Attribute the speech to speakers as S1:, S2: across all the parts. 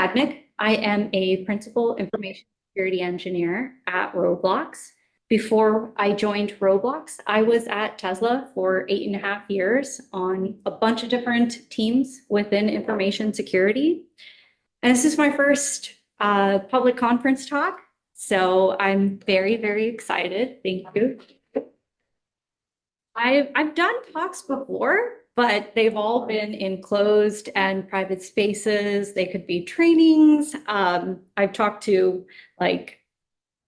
S1: Yagnik. I am a principal information security engineer at Roblox. Before I joined Roblox, I was at Tesla for 8.5 years on a bunch of different teams within information security. And this is my first public conference talk. So I'm very, very excited. Thank you. I've done talks before, but they've all been in closed and private spaces. They could be trainings. I've talked to like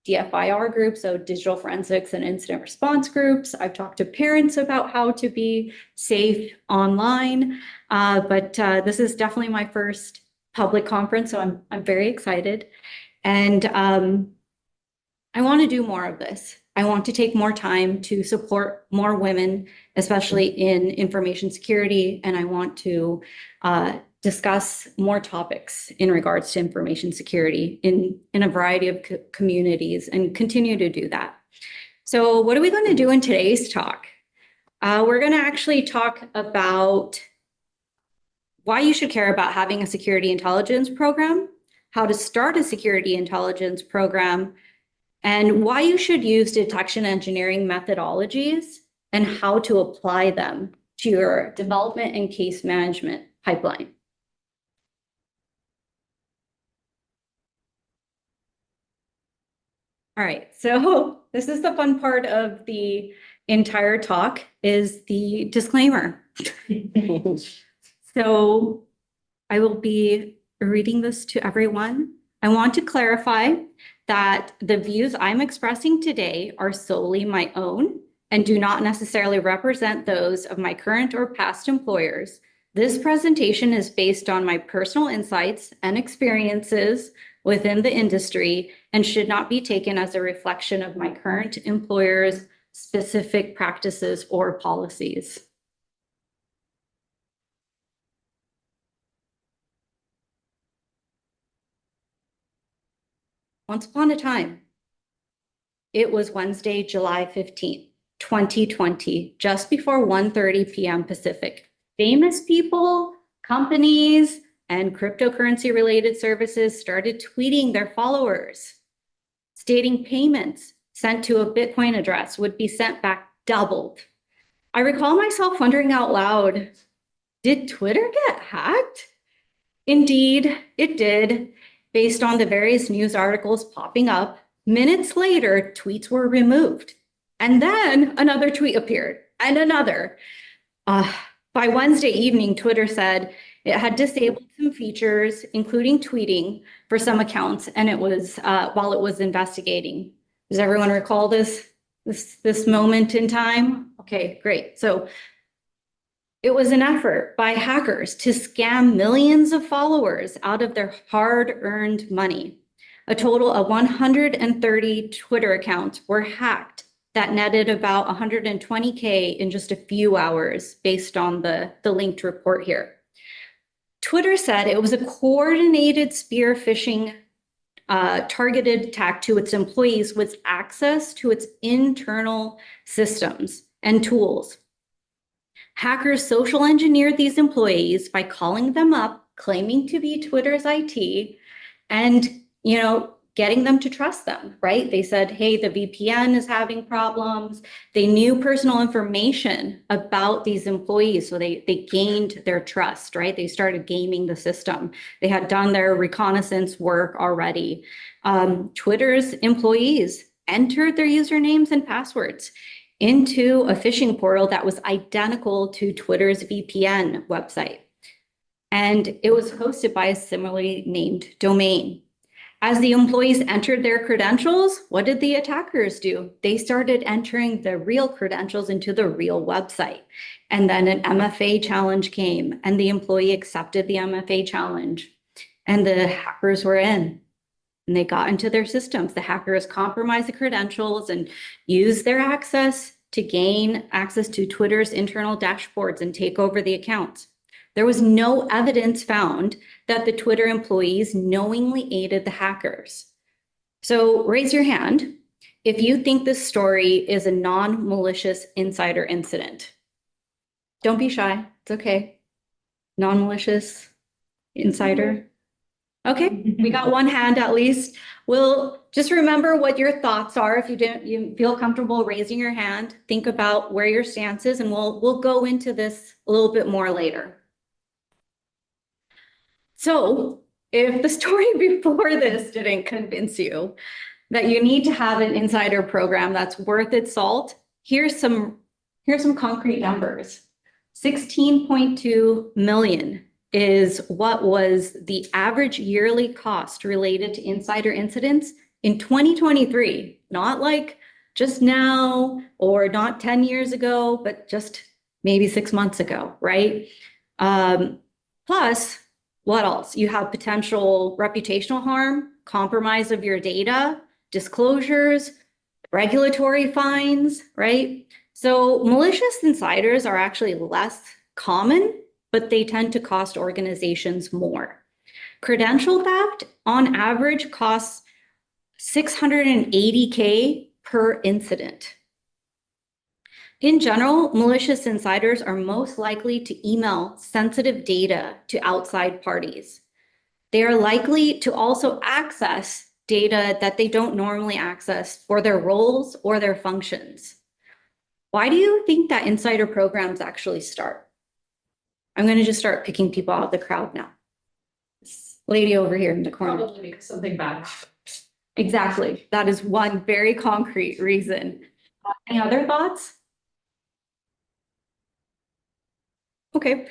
S1: DFIR groups, so digital forensics and incident response groups. I've talked to parents about how to be safe online. But this is definitely my first public conference, so I'm very excited. And I want to do more of this. I want to take more time to support more women, especially in information security, and I want to discuss more topics in regards to information security in a variety of communities and continue to do that. So what are we going to do in today's talk? We're going to actually talk about why you should care about having a security intelligence program, how to start a security intelligence program, and why you should use detection engineering methodologies and how to apply them to your development and case management pipeline. All right, so this is the fun part of the entire talk is the disclaimer. So I will be reading this to everyone. I want to clarify that the views I'm expressing today are solely my own and do not necessarily represent those of my current or past employers. This presentation is based on my personal insights and experiences within the industry and should not be taken as a reflection of my current employer's specific practices or policies. Once upon a time, it was Wednesday, July 15th, 2020, just before 1:30 p.m. Pacific. Famous people, companies, and cryptocurrency related services started tweeting their followers, stating payments sent to a Bitcoin address would be sent back doubled. I recall myself wondering out loud, did Twitter get hacked? Indeed, it did. Based on the various news articles popping up, minutes later, tweets were removed. And then another tweet appeared, and another. By Wednesday evening, Twitter said it had disabled some features, including tweeting, for some accounts, and it was while it was investigating. Does everyone recall this moment in time? Okay, great. So it was an effort by hackers to scam millions of followers out of their hard-earned money. A total of 130 Twitter accounts were hacked that netted about 120K in just a few hours based on the linked report here. Twitter said it was a coordinated spear phishing targeted attack to its employees with access to its internal systems and tools. Hackers social engineered these employees by calling them up, claiming to be Twitter's IT, and getting them to trust them, right? They said, hey, the VPN is having problems. They knew personal information about these employees, so they gained their trust, right? They started gaming the system. They had done their reconnaissance work already. Twitter's employees entered their usernames and passwords into a phishing portal that was identical to Twitter's VPN website. And it was hosted by a similarly named domain. As the employees entered their credentials, what did the attackers do? They started entering the real credentials into the real website. And then an MFA challenge came, and the employee accepted the MFA challenge. And the hackers were in. And they got into their systems. The hackers compromised the credentials and used their access to gain access to Twitter's internal dashboards and take over the accounts. There was no evidence found that the Twitter employees knowingly aided the hackers. So raise your hand if you think this story is a non-malicious insider incident. Don't be shy. It's okay. Non-malicious insider. Okay, we got one hand at least. We'll just remember what your thoughts are. If you feel comfortable raising your hand, think about where your stance is, and we'll go into this a little bit more later. So if the story before this didn't convince you that you need to have an insider program that's worth its salt, here's some concrete numbers. 16.2 million is what was the average yearly cost related to insider incidents in 2023, not like just now or not 10 years ago, but just maybe 6 months ago, right? Plus, what else? You have potential reputational harm, compromise of your data, disclosures, regulatory fines, right? So malicious insiders are actually less common, but they tend to cost organizations more. Credential theft on average costs $680K per incident. In general, malicious insiders are most likely to email sensitive data to outside parties. They are likely to also access data that they don't normally access for their roles or their functions. Why do you think that insider programs actually start? I'm going to just start picking people out of the crowd now. This lady over here in the corner.
S2: Probably because something bad.
S1: Exactly. That is one very concrete reason. Any other thoughts? Okay.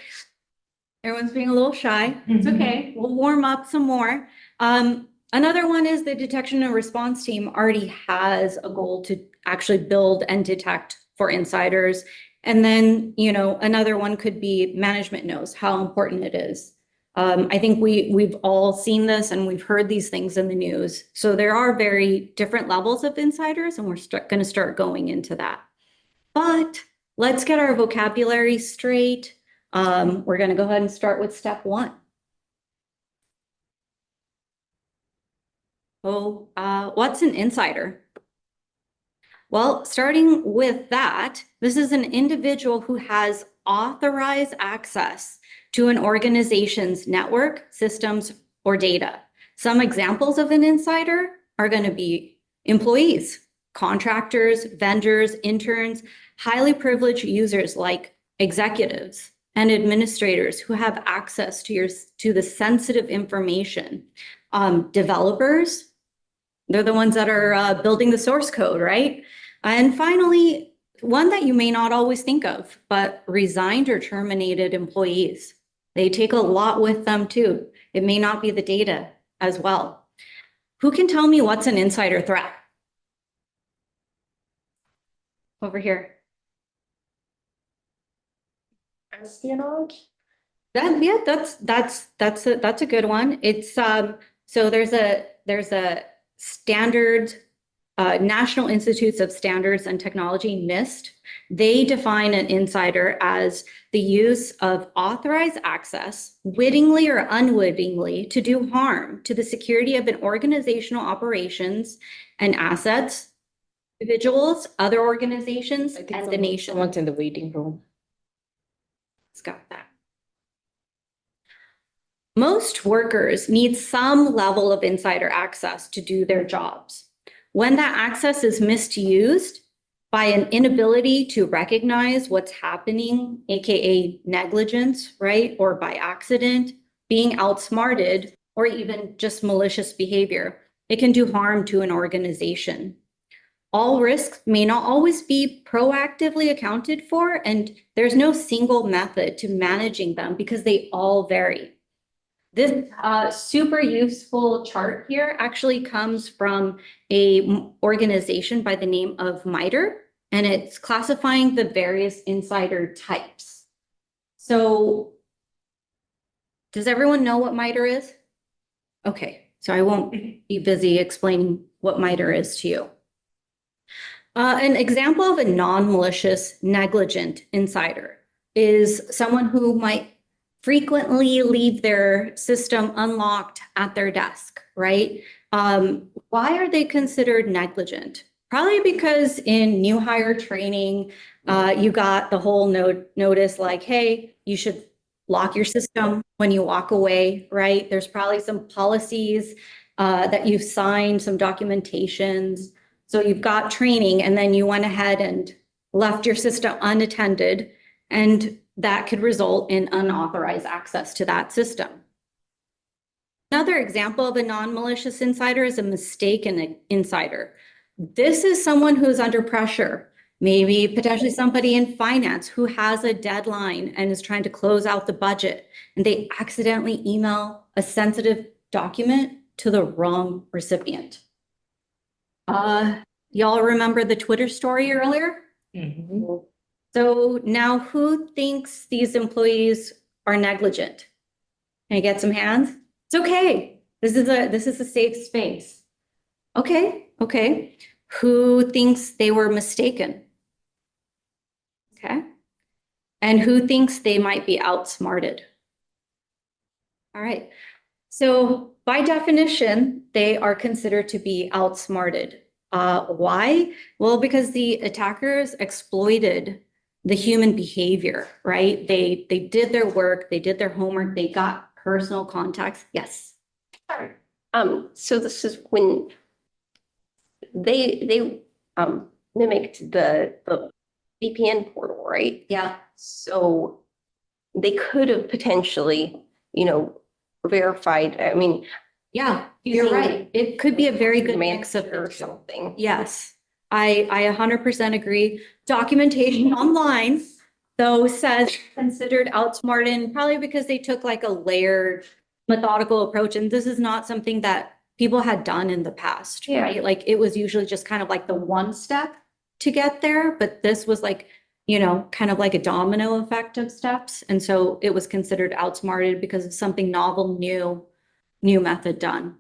S1: Everyone's being a little shy. It's okay. We'll warm up some more. Another one is the detection and response team already has a goal to actually build and detect for insiders. And then, another one could be management knows how important it is. I think we've all seen this and we've heard these things in the news. So there are very different levels of insiders, and we're going to start going into that. But let's get our vocabulary straight. We're going to go ahead and start with step one. What's an insider? Well, starting with that, this is an individual who has authorized access to an organization's network, systems, or data. Some examples of an insider are going to be employees, contractors, vendors, interns, highly privileged users like executives and administrators who have access to the sensitive information. Developers, they're the ones that are building the source code, right? And finally, one that you may not always think of, but resigned or terminated employees. They take a lot with them too. It may not be the data as well. Who can tell me what's an insider threat? Over here.
S2: Espionage?
S1: That's a good one. It's so there's a standard National Institutes of Standards and Technology, NIST. They define an insider as the use of authorized access, wittingly or unwittingly, to do harm to the security of an organizational operations and assets, individuals, other organizations, and the nation.
S2: Someone's in the waiting room.
S1: It's got that. Most workers need some level of insider access to do their jobs. When that access is misused by an inability to recognize what's happening, AKA negligence, right? Or by accident, being outsmarted, or even just malicious behavior, it can do harm to an organization. All risks may not always be proactively accounted for, and there's no single method to managing them because they all vary. This super useful chart here actually comes from an organization by the name of MITRE, and it's classifying the various insider types. So does everyone know what MITRE is? Okay, so I won't be busy explaining what MITRE is to you. An example of a non-malicious negligent insider is someone who might frequently leave their system unlocked at their desk, right? Why are they considered negligent? Probably because in new hire training, you got the whole notice like, hey, you should lock your system when you walk away, right? There's probably some policies that you've signed, some documentations. So you've got training and then you went ahead and left your system unattended, and that could result in unauthorized access to that system. Another example of a non-malicious insider is a mistaken insider. This is someone who's under pressure, maybe potentially somebody in finance who has a deadline and is trying to close out the budget, and they accidentally email a sensitive document to the wrong recipient. Y'all remember the Twitter story earlier?
S2: Mhm.
S1: So now who thinks these employees are negligent? Can I get some hands? It's okay. This is a safe space. Okay. Who thinks they were mistaken? Okay. And who thinks they might be outsmarted? All right. So by definition, they are considered to be outsmarted. Why? Well, because the attackers exploited the human behavior, right? They did their work, they did their homework, they got personal contacts. Yes.
S3: Sure. So this is when they mimicked the VPN portal, right?
S1: Yeah.
S3: So they could have potentially, verified, I mean.
S1: Yeah, you're
S3: using
S1: right. It could be a very good mix of
S3: or something.
S1: Yes, I 100% agree. Documentation online, though, says considered outsmarted, probably because they took like a layered, methodical approach. And this is not something that people had done in the past,
S3: Yeah.
S1: right? Like it was usually just kind of like the one step to get there, but this was like, kind of like a domino effect of steps. And so it was considered outsmarted because of something novel, new method done.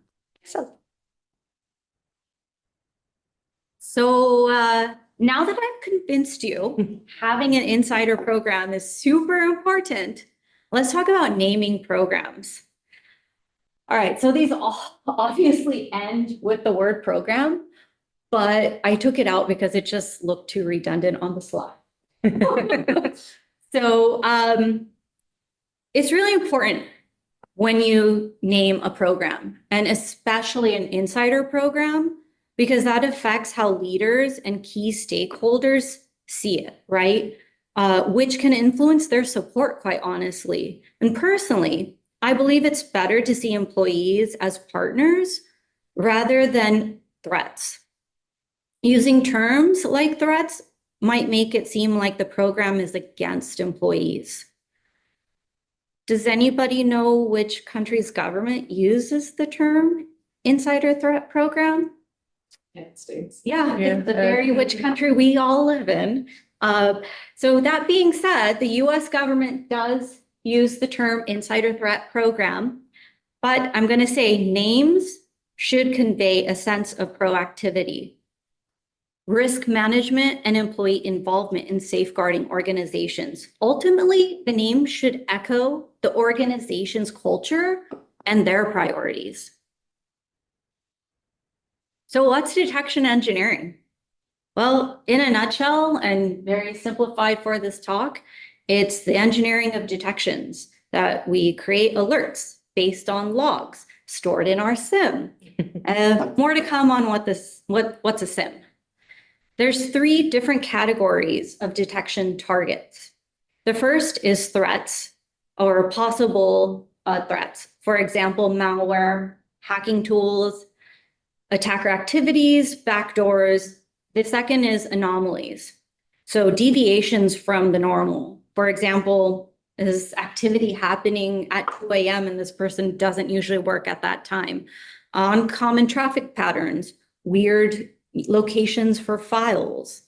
S1: So now that I've convinced you, having an insider program is super important. Let's talk about naming programs. All right, so these all obviously end with the word program, but I took it out because it just looked too redundant on the slide. So it's really important when you name a program, and especially an insider program, because that affects how leaders and key stakeholders see it, right? Which can influence their support, quite honestly. And personally, I believe it's better to see employees as partners rather than threats. Using terms like threats might make it seem like the program is against employees. Does anybody know which country's government uses the term insider threat program?
S2: United States.
S1: Yeah, it's the very which country we all live in. So that being said, the US government does use the term insider threat program, but I'm going to say names should convey a sense of proactivity, risk management, and employee involvement in safeguarding organizations. Ultimately, the name should echo the organization's culture and their priorities. So what's detection engineering? Well, in a nutshell and very simplified for this talk, it's the engineering of detections that we create alerts based on logs stored in our SIM. More to come on what's a SIM. There's 3 different categories of detection targets. The first is threats or possible threats. For example, malware, hacking tools, attacker activities, backdoors. The second is anomalies. So deviations from the normal. For example, is activity happening at 2 a.m. and this person doesn't usually work at that time? Uncommon traffic patterns, weird locations for files.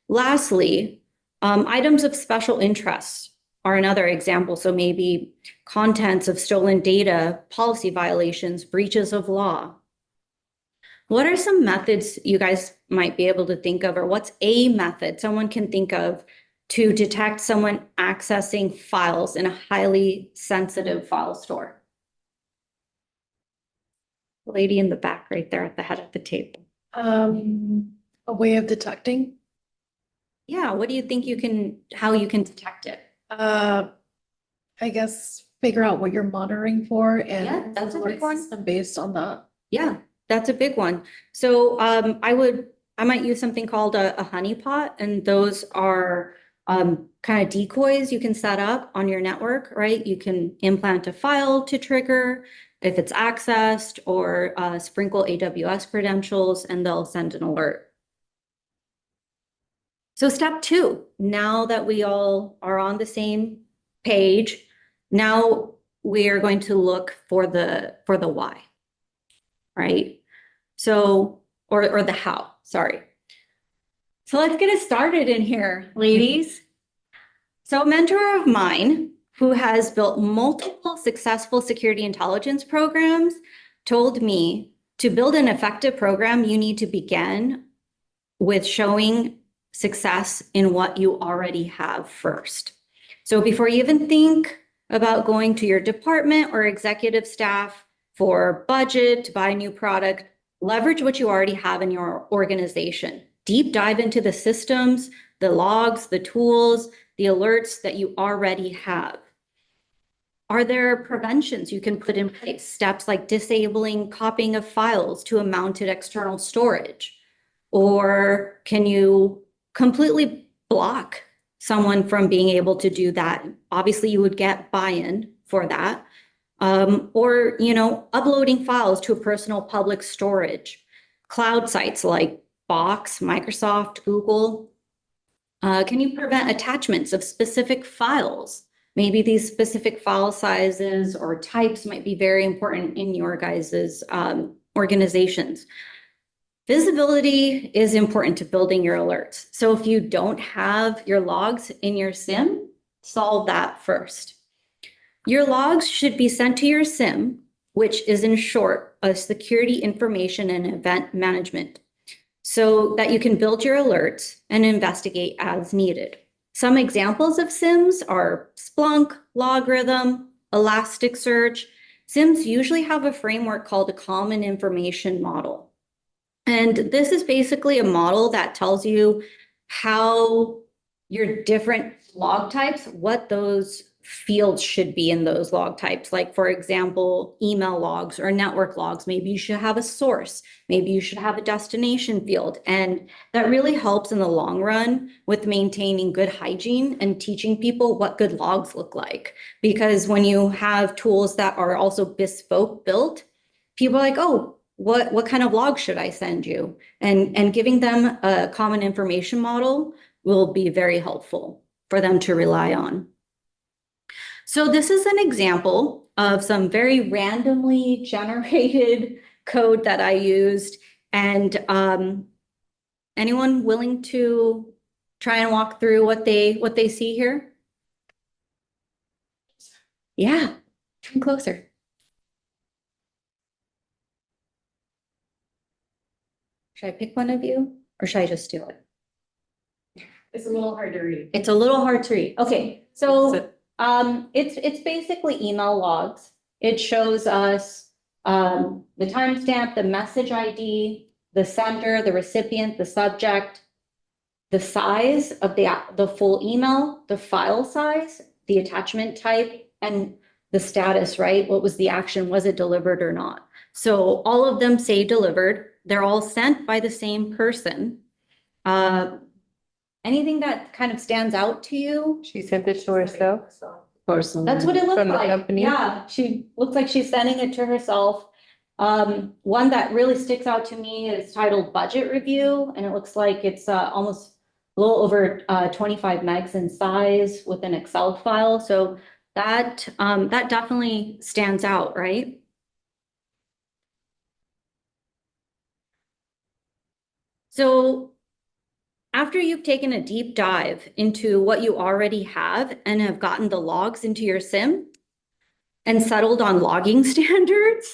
S1: Lastly, items of special interest are another example. So maybe contents of stolen data, policy violations, breaches of law. What are some methods you guys might be able to think of, or what's a method someone can think of to detect someone accessing files in a highly sensitive file store? The lady in the back right there at the head of the table.
S2: A way of detecting.
S1: Yeah, what do you think how you can detect it?
S2: I I guess, figure out what you're monitoring for
S1: Yeah,
S2: and
S1: that's a
S2: alert
S1: big one.
S2: system based on that.
S1: Yeah, that's a big one. So I might use something called a honeypot, and those are kind of decoys you can set up on your network, right? You can implant a file to trigger if it's accessed, or sprinkle AWS credentials and they'll send an alert. So step two, now that we all are on the same page, now we are going to look for the why, right? So, or the how, sorry. So let's get it started in here, ladies. So a mentor of mine who has built multiple successful security intelligence programs told me to build an effective program, you need to begin with showing success in what you already have first. So before you even think about going to your department or executive staff for budget to buy a new product, leverage what you already have in your organization. Deep dive into the systems, the logs, the tools, the alerts that you already have. Are there preventions you can put in place? Steps like disabling copying of files to a mounted external storage? Or can you completely block someone from being able to do that? Obviously, you would get buy-in for that. Or, uploading files to a personal public storage. Cloud sites like Box, Microsoft, Google. Can you prevent attachments of specific files? Maybe these specific file sizes or types might be very important in your guys's organizations. Visibility is important to building your alerts. So if you don't have your logs in your SIM, solve that first. Your logs should be sent to your SIM, which is in short, a security information and event management, so that you can build your alerts and investigate as needed. Some examples of SIMs are Splunk, Logarithm, Elasticsearch. SIMs usually have a framework called a common information model. And this is basically a model that tells you how your different log types, what those fields should be in those log types. Like, for example, email logs or network logs. Maybe you should have a source. Maybe you should have a destination field. And that really helps in the long run with maintaining good hygiene and teaching people what good logs look like. Because when you have tools that are also bespoke built, people are like, oh, what kind of log should I send you? And giving them a common information model will be very helpful for them to rely on. So this is an example of some very randomly generated code that I used. And anyone willing to try and walk through what they see here? Yeah, come closer. Should I pick one of you or should I just do it?
S2: It's a little hard to read.
S1: It's a little hard to read. Okay, so it's basically email logs. It shows us the timestamp, the message ID, the sender, the recipient, the subject, the size of the full email, the file size, the attachment type, and the status, right? What was the action? Was it delivered or not? So all of them say delivered. They're all sent by the same person. Anything that kind of stands out to you?
S4: She sent it to herself. Personally.
S1: That's what it looks
S4: From the
S1: like.
S4: company?
S1: Yeah, she looks like she's sending it to herself. One that really sticks out to me is titled Budget Review, and it looks like it's almost a little over 25 megs in size with an Excel file. So that definitely stands out, right? So after you've taken a deep dive into what you already have and have gotten the logs into your SIM and settled on logging standards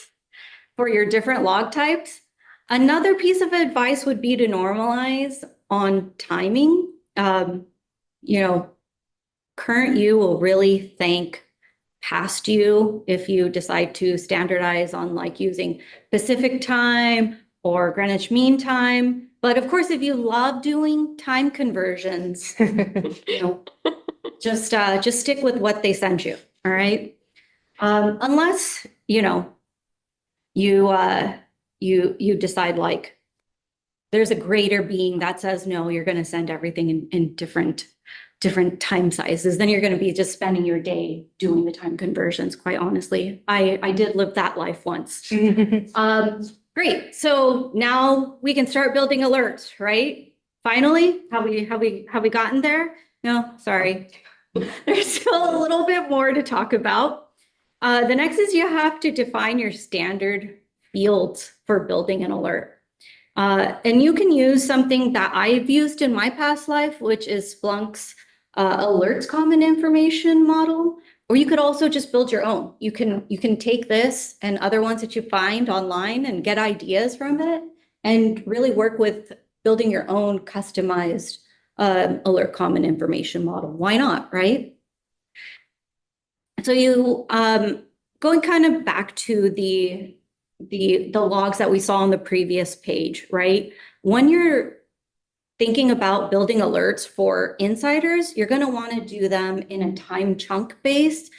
S1: for your different log types, another piece of advice would be to normalize on timing. Current you will really thank past you if you decide to standardize on like using Pacific time or Greenwich Mean Time. But of course, if you love doing time conversions, just stick with what they sent you. all right? Unless, you decide like there's a greater being that says, no, you're going to send everything in different time sizes, then you're going to be just spending your day doing the time conversions, quite honestly. I did live that life once. Great. So now we can start building alerts, right? Finally, have we gotten there? No, sorry. There's still a little bit more to talk about. The next is you have to define your standard fields for building an alert. And you can use something that I've used in my past life, which is Splunk's alerts common information model, or you could also just build your own. You can take this and other ones that you find online and get ideas from it and really work with building your own customized alert common information model. Why not, right? So you going kind of back to the logs that we saw on the previous page, right? When you're thinking about building alerts for insiders, you're going to want to do them in a time chunk based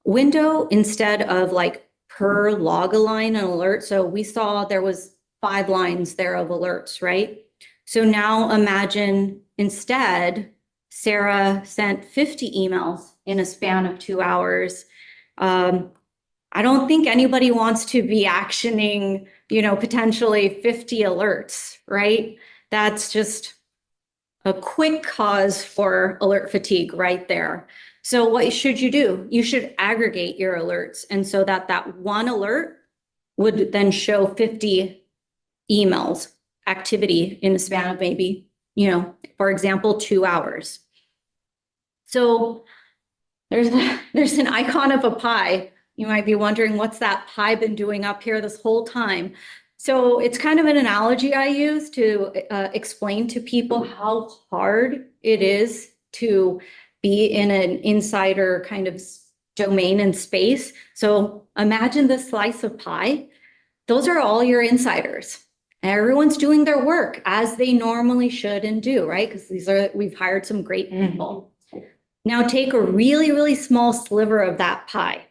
S1: window instead of like per log line an alert. So we saw there was 5 lines there of alerts, right? So now imagine instead Sarah sent 50 emails in a span of 2 hours. I don't think anybody wants to be actioning, potentially 50 alerts, right? That's just a quick cause for alert fatigue right there. So what should you do? You should aggregate your alerts. And so that one alert would then show 50 emails activity in a span of maybe, for example, 2 hours. So there's an icon of a pie. You might be wondering, what's that pie been doing up here this whole time? So it's kind of an analogy I use to explain to people how hard it is to be in an insider kind of domain and space. So imagine this slice of pie. Those are all your insiders. Everyone's doing their work as they normally should and do, right? Because we've hired some great people. Now take a really, really small sliver of that pie.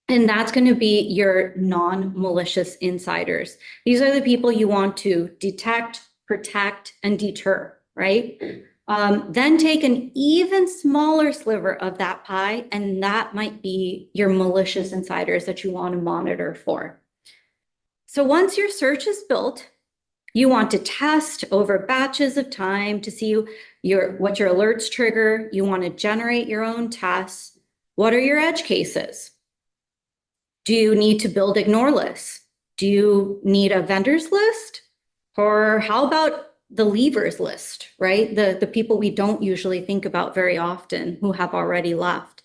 S1: And that's going to be your non-malicious insiders. These are the people you want to detect, protect, and deter, right? Then take an even smaller sliver of that pie, and that might be your malicious insiders that you want to monitor for. So once your search is built, you want to test over batches of time to see what your alerts trigger. You want to generate your own tests. What are your edge cases? Do you need to build ignore lists? Do you need a vendors list? Or how about the leavers list, right? The people we don't usually think about very often who have already left.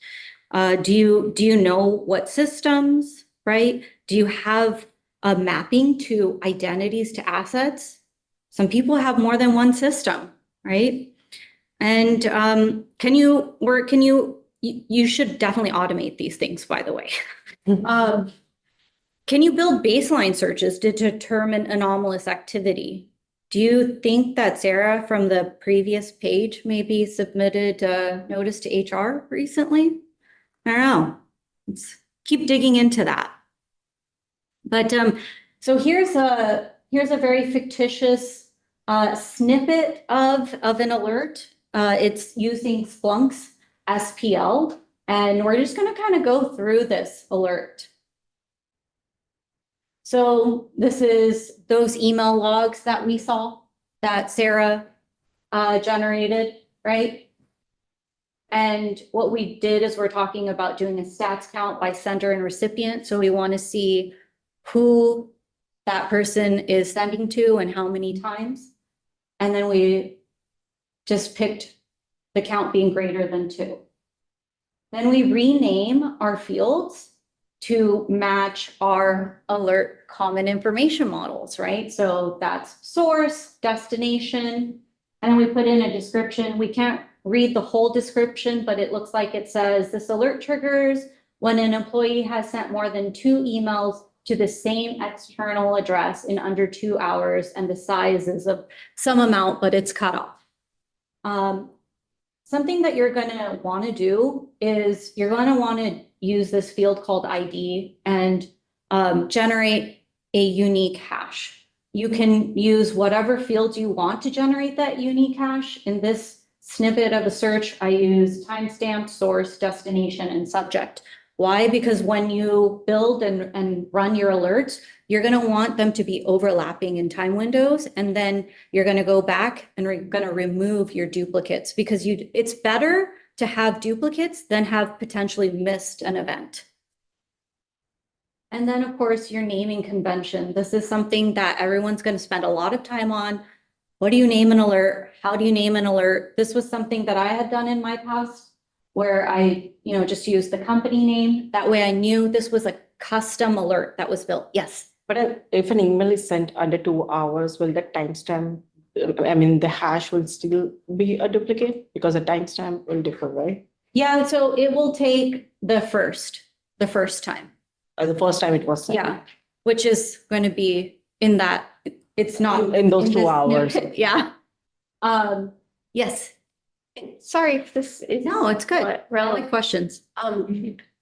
S1: Do you know what systems, right? Do you have a mapping to identities to assets? Some people have more than one system, right? And you should definitely automate these things, by the way. Can you build baseline searches to determine anomalous activity? Do you think that Sarah from the previous page maybe submitted a notice to HR recently? I don't know. Let's keep digging into that. But so here's a very fictitious snippet of an alert. It's using Splunk's SPL, and we're just going to kind of go through this alert. So this is those email logs that we saw that Sarah generated, right? And what we did is we're talking about doing a stats count by sender and recipient. So we want to see who that person is sending to and how many times. And then we just picked the count being greater than 2. Then we rename our fields to match our alert common information models, right? So that's source, destination, and then we put in a description. We can't read the whole description, but it looks like it says this alert triggers when an employee has sent more than 2 emails to the same external address in under 2 hours, and the size is of some amount, but it's cut off. something that you're gonna want to do is you're gonna want to use this field called ID and generate a unique hash. You can use whatever fields you want to generate that unique hash. In this snippet of a search, I use timestamp, source, destination, and subject. Why? Because when you build and run your alerts, you're going to want them to be overlapping in time windows. And then you're going to go back and we're going to remove your duplicates because it's better to have duplicates than have potentially missed an event. And then, of course, your naming convention. This is something that everyone's going to spend a lot of time on. What do you name an alert? How do you name an alert? This was something that I had done in my past where I, just used the company name. That way I knew this was a custom alert that was built. Yes.
S4: But if an email is sent under 2 hours, will the timestamp, the hash will still be a duplicate because the timestamp will differ, right?
S1: Yeah, so it will take the first time.
S4: The first time it was sent.
S1: Yeah, which is going to be in that, it's not.
S4: In those 2
S1: this
S4: hours.
S1: snippet. Yeah. Yes.
S3: Sorry if this is.
S1: No, it's good.
S3: not
S1: I like
S3: relevant.
S1: questions.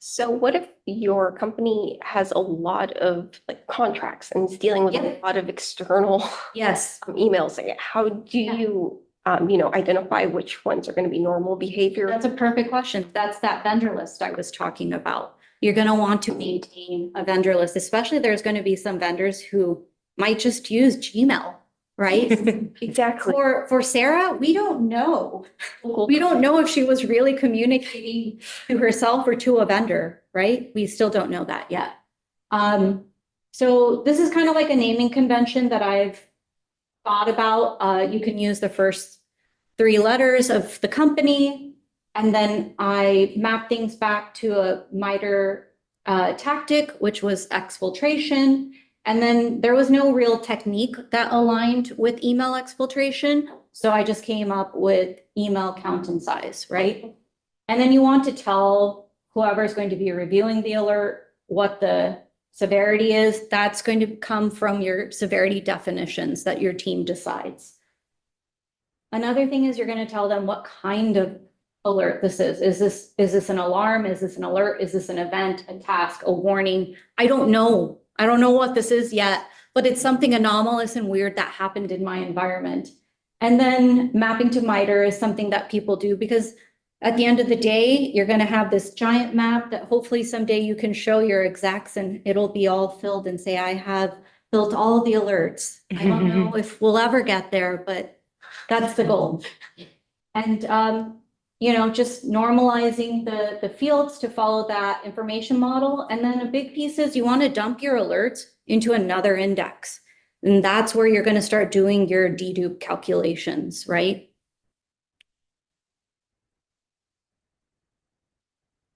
S3: So what if your company has a lot of like contracts and is dealing with
S1: Yeah.
S3: a lot of external
S1: Yes.
S3: emails? Like, how do you, identify which ones are going to be normal behavior?
S1: That's a perfect question. That's that vendor list I was talking about. You're going to want to maintain a vendor list, especially there's going to be some vendors who might just use Gmail, right?
S3: Exactly.
S1: For Sarah, we don't know. We don't know if she was really communicating to herself or to a vendor, right? We still don't know that yet. So this is kind of like a naming convention that I've thought about. You can use the first 3 letters of the company, and then I map things back to a MITRE tactic, which was exfiltration. And then there was no real technique that aligned with email exfiltration. So I just came up with email count and size, right? And then you want to tell whoever's going to be reviewing the alert what the severity is. That's going to come from your severity definitions that your team decides. Another thing is you're going to tell them what kind of alert this is. Is this an alarm? Is this an alert? Is this an event, a task, a warning? I don't know. I don't know what this is yet, but it's something anomalous and weird that happened in my environment. And then mapping to MITRE is something that people do because at the end of the day, you're going to have this giant map that hopefully someday you can show your execs and it'll be all filled and say, I have built all the alerts. I don't know if we'll ever get there, but that's the goal. And, just normalizing the fields to follow that information model. And then a big piece is you want to dump your alerts into another index. And that's where you're going to start doing your dedupe calculations, right?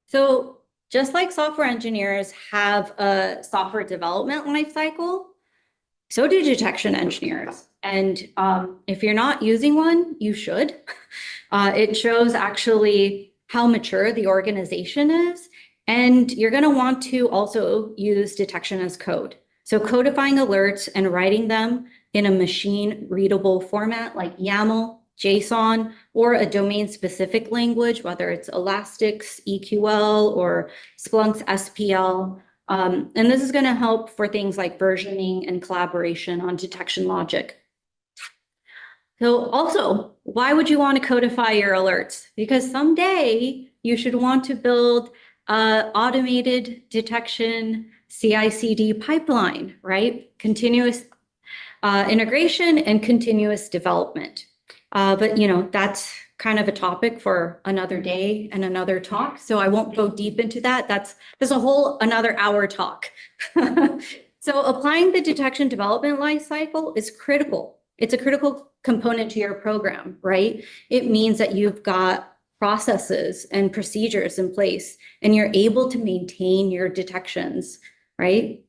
S1: So just like software engineers have a software development lifecycle, so do detection engineers. And if you're not using one, you should. It shows actually how mature the organization is. And you're going to want to also use detection as code. So codifying alerts and writing them in a machine readable format like YAML, JSON, or a domain specific language, whether it's Elastic's EQL or Splunk's SPL. And this is going to help for things like versioning and collaboration on detection logic. So also, why would you want to codify your alerts? Because someday you should want to build automated detection CI/CD pipeline, right? Continuous integration and continuous development. But that's kind of a topic for another day and another talk. So I won't go deep into that. There's a whole another hour talk. So applying the detection development lifecycle is critical. It's a critical component to your program, right? It means that you've got processes and procedures in place and you're able to maintain your detections, right?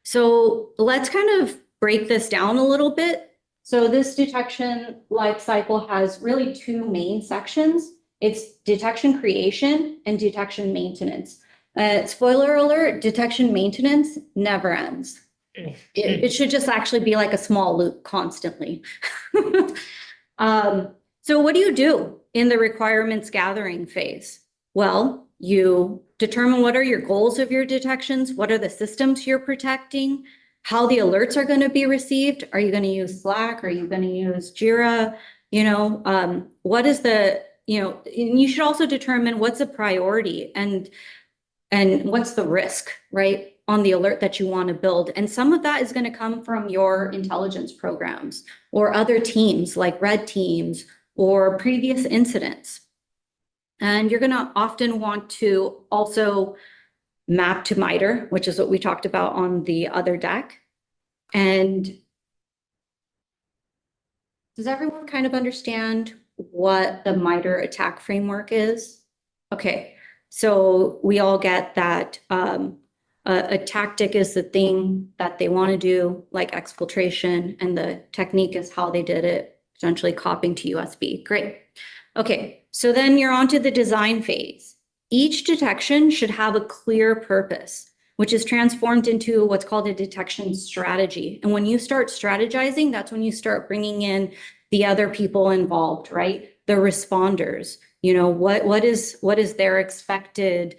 S1: So let's kind of break this down a little bit. So this detection lifecycle has really 2 main sections. It's detection creation and detection maintenance. Spoiler alert, detection maintenance never ends. It should just actually be like a small loop constantly. So what do you do? in the requirements gathering phase? Well, you determine what are your goals of your detections, what are the systems you're protecting, how the alerts are going to be received. Are you going to use Slack? Are you going to use Jira? What is the, and you should also determine what's a priority and what's the risk, right, on the alert that you want to build. And some of that is going to come from your intelligence programs or other teams like red teams or previous incidents. And you're going to often want to also map to MITRE, which is what we talked about on the other deck. And does everyone kind of understand what the MITRE attack framework is? Okay, so we all get that a tactic is the thing that they want to do, like exfiltration, and the technique is how they did it, essentially copying to USB. Great. Okay, so then you're on to the design phase. Each detection should have a clear purpose, which is transformed into what's called a detection strategy. And when you start strategizing, that's when you start bringing in the other people involved, right? The responders, what is their expected,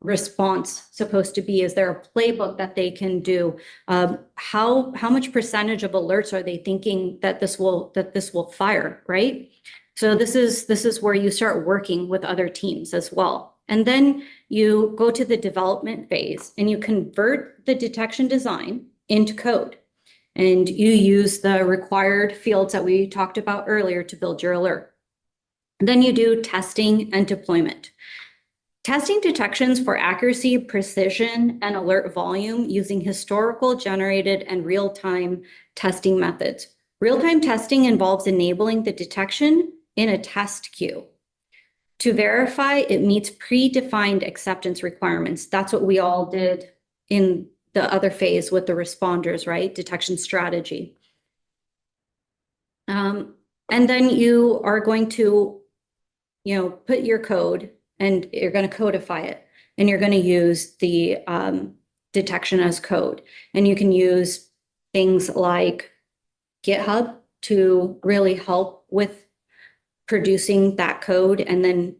S1: response supposed to be? Is there a playbook that they can do? How much percentage of alerts are they thinking that this will fire, right? So this is where you start working with other teams as well. And then you go to the development phase and you convert the detection design into code. And you use the required fields that we talked about earlier to build your alert. And then you do testing and deployment. Testing detections for accuracy, precision, and alert volume using historical, generated, and real-time testing methods. Real-time testing involves enabling the detection in a test queue. To verify it meets predefined acceptance requirements. That's what we all did in the other phase with the responders, right? Detection strategy. And then you are going to, put your code and you're going to codify it. And you're going to use the detection as code. And you can use things like GitHub to really help with producing that code and then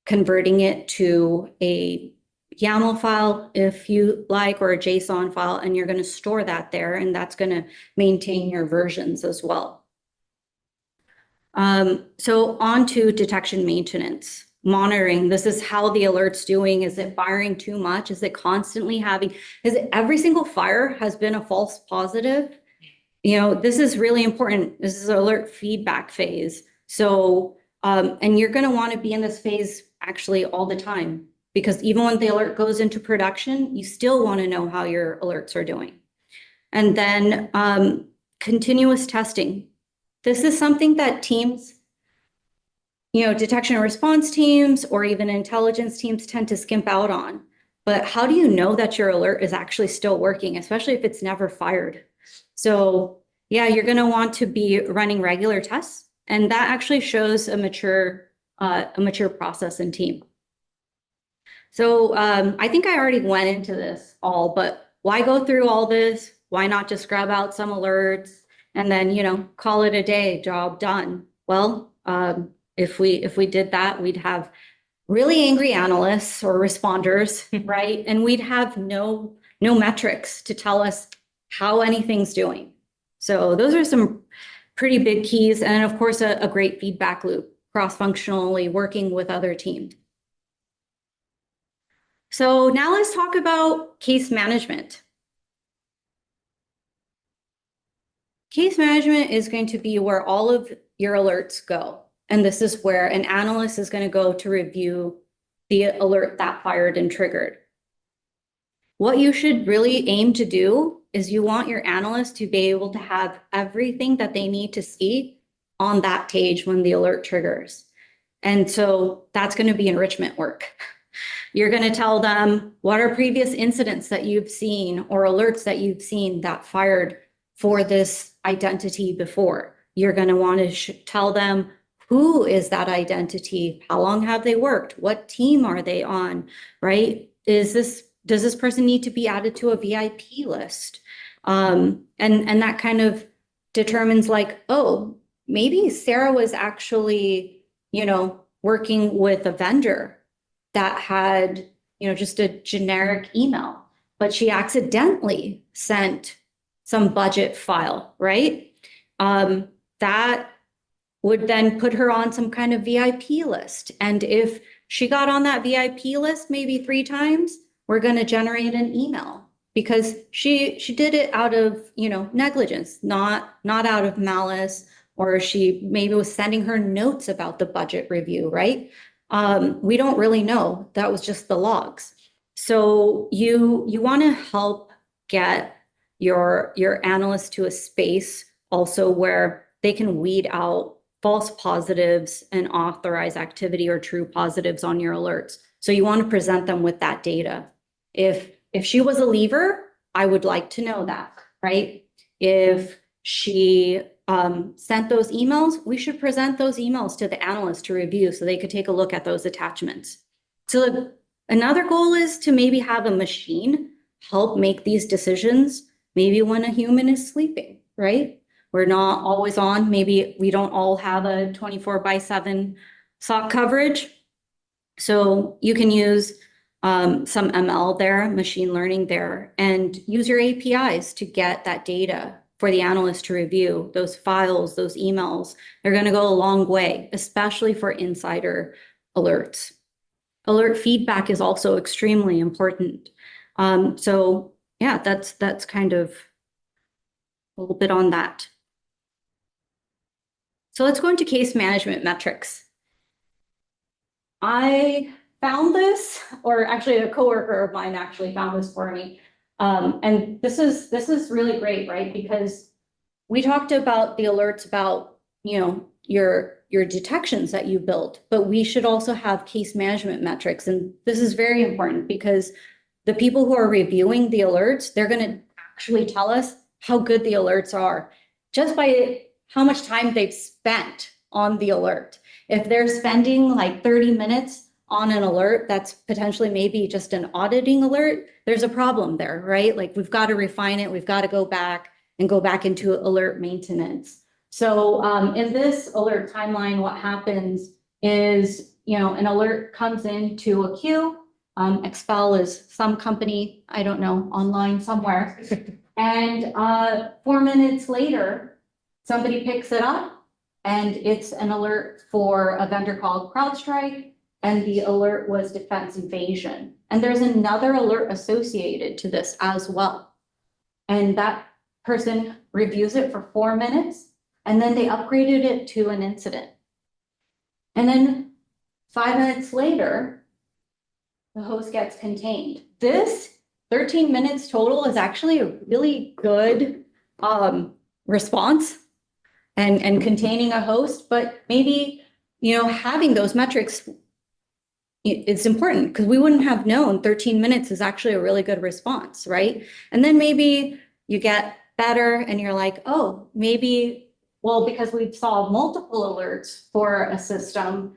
S1: converting it to a YAML file, if you like, or a JSON file, and you're going to store that there, and that's going to maintain your versions as well. So on to detection maintenance. Monitoring, this is how the alert's doing. Is it firing too much? Is it constantly is it every single fire has been a false positive? This is really important. This is an alert feedback phase. So, and you're going to want to be in this phase actually all the time, because even when the alert goes into production, you still want to know how your alerts are doing. And then continuous testing. This is something that teams, detection and response teams or even intelligence teams tend to skimp out on. But how do you know that your alert is actually still working, especially if it's never fired? So yeah, you're going to want to be running regular tests. And that actually shows a mature process and team. So I think I already went into this all, but why go through all this? Why not just grab out some alerts and then, call it a day, job done? Well, if we did that, we'd have really angry analysts or responders, right? And we'd have no metrics to tell us how anything's doing. So those are some pretty big keys. And of course, a great feedback loop, cross-functionally working with other teams. So now let's talk about case management. Case management is going to be where all of your alerts go. And this is where an analyst is going to go to review the alert that fired and triggered. What you should really aim to do is you want your analyst to be able to have everything that they need to see on that page when the alert triggers. And so that's going to be enrichment work. You're going to tell them what are previous incidents that you've seen or alerts that you've seen that fired for this identity before. You're going to want to tell them who is that identity, how long have they worked, what team are they on, right? Does this person need to be added to a VIP list? And that kind of determines like, oh, maybe Sarah was actually, working with a vendor that had, just a generic email, but she accidentally sent some budget file, right? That would then put her on some kind of VIP list. And if she got on that VIP list maybe 3 times, we're going to generate an email because she did it out of, negligence, not out of malice, or she maybe was sending her notes about the budget review, right? We don't really know. That was just the logs. So you want to help get your analyst to a space also where they can weed out false positives and authorize activity or true positives on your alerts. So you want to present them with that data. If she was a leaver, I would like to know that, right? If she sent those emails, we should present those emails to the analyst to review so they could take a look at those attachments. So another goal is to maybe have a machine help make these decisions, maybe when a human is sleeping, right? We're not always on. Maybe we don't all have a 24/7 SOC coverage. So you can use some ML there, machine learning there, and use your APIs to get that data for the analyst to review those files, those emails. They're going to go a long way, especially for insider alerts. Alert feedback is also extremely important. So yeah, that's kind of a little bit on that. So let's go into case management metrics. I found this, or actually a coworker of mine actually found this for me. And this is really great, right? Because we talked about the alerts about, your detections that you built, but we should also have case management metrics. And this is very important because the people who are reviewing the alerts, they're going to actually tell us how good the alerts are just by how much time they've spent on the alert. If they're spending like 30 minutes on an alert that's potentially maybe just an auditing alert, there's a problem there, right? Like we've got to refine it. We've got to go back into alert maintenance. So in this alert timeline, what happens is, an alert comes into a queue. Expel is some company, I don't know, online somewhere. And 4 minutes later, somebody picks it up and it's an alert for a vendor called CrowdStrike, and the alert was defense invasion. And there's another alert associated to this as well. And that person reviews it for 4 minutes, and then they upgraded it to an incident. And then 5 minutes later, the host gets contained. This 13 minutes total is actually a really good response and containing a host, but maybe, having those metrics it's important because we wouldn't have known 13 minutes is actually a really good response, right? And then maybe you get better and you're like, oh, maybe, well, because we've saw multiple alerts for a system,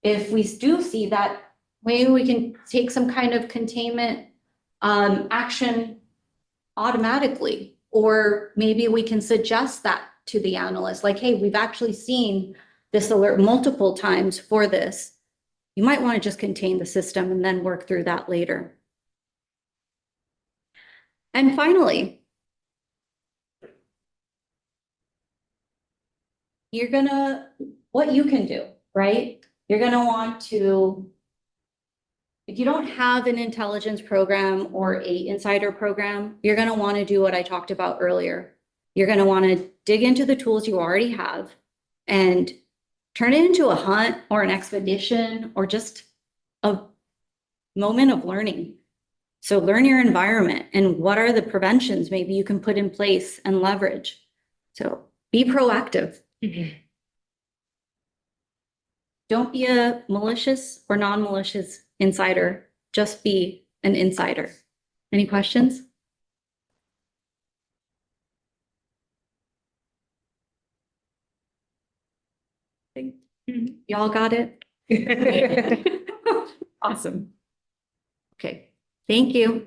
S1: if we do see that, maybe we can take some kind of containment action automatically, or maybe we can suggest that to the analyst, like, hey, we've actually seen this alert multiple times for this. You might want to just contain the system and then work through that later. And finally, what you can do, right? You're gonna want to, if you don't have an intelligence program or a insider program, you're gonna want to do what I talked about earlier. You're gonna want to dig into the tools you already have and turn it into a hunt or an expedition or just a moment of learning. So learn your environment and what are the preventions maybe you can put in place and leverage. So be proactive. Don't be a malicious or non-malicious insider. Just be an insider. Any questions? Y'all got it?
S4: Awesome.
S1: Okay, thank you.